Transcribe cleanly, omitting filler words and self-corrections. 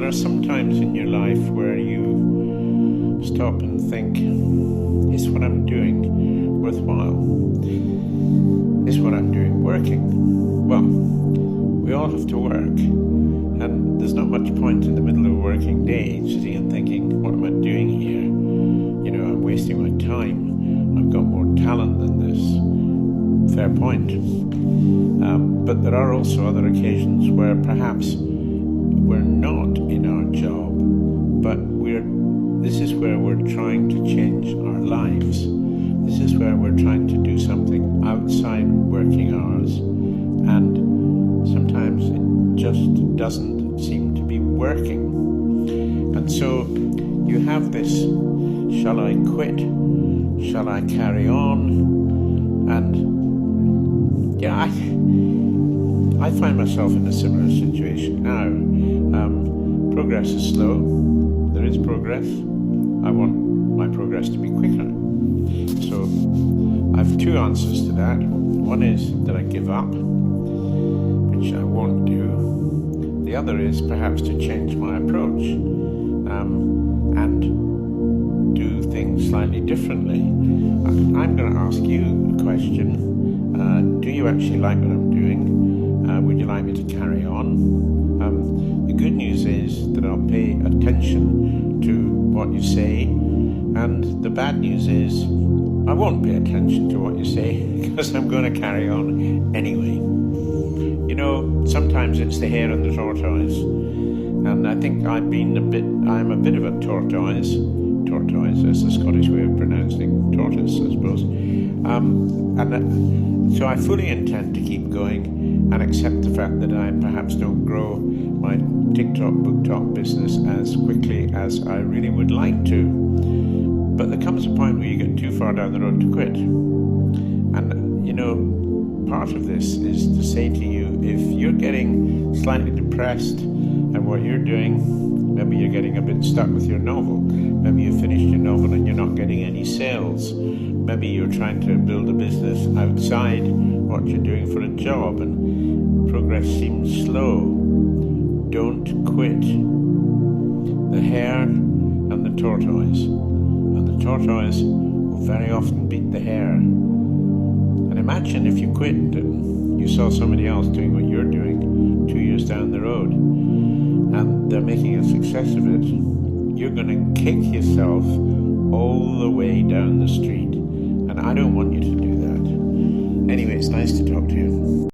there are some times in your life where you stop and think, is what I'm doing worthwhile? Is what I'm doing working? Well, we all have to work, and there's not much point in the middle of a working day sitting and thinking, what am I doing here? I'm wasting my time. I've got more talent than this. Fair point. But there are also other occasions where perhaps we're not in our job, but this is where we're trying to change our lives. This is where we're trying to do something outside working hours, and sometimes it just doesn't seem to be working. And so you have this, shall I quit? Shall I carry on? And yeah, I find myself in a similar situation now. Progress is slow. There is progress. I want my progress to be quicker. So I have two answers to that. One is that I give up, which I won't do. The other is perhaps to change my approach and do things slightly differently. I'm going to ask you a question. Do you actually like what I'm doing? Would you like me to carry on? The good news is that I'll pay attention to what you say, and the bad news is I won't pay attention to what you say because I'm going to carry on anyway. Sometimes it's the hare and the tortoise, and I think I'm a bit of a tortoise, that's the Scottish way of pronouncing tortoise, I suppose. So I fully intend to keep going and accept the fact that I perhaps don't grow my TikTok, BookTok business as quickly as I really would like to. But there comes a point where you get too far down the road to quit. And, part of this is to say to you, if you're getting slightly depressed at what you're doing, maybe you're getting a bit stuck with your novel, maybe you finished your novel and you're not getting any sales, maybe you're trying to build a business outside what you're doing for a job and progress seems slow, don't quit. The hare and the tortoise will very often beat the hare. And imagine if you quit and you saw somebody else doing what you're doing 2 years down the road and they're making a success of it. You're going to kick yourself all the way down the street. And I don't want you to do that. Anyway, it's nice to talk to you.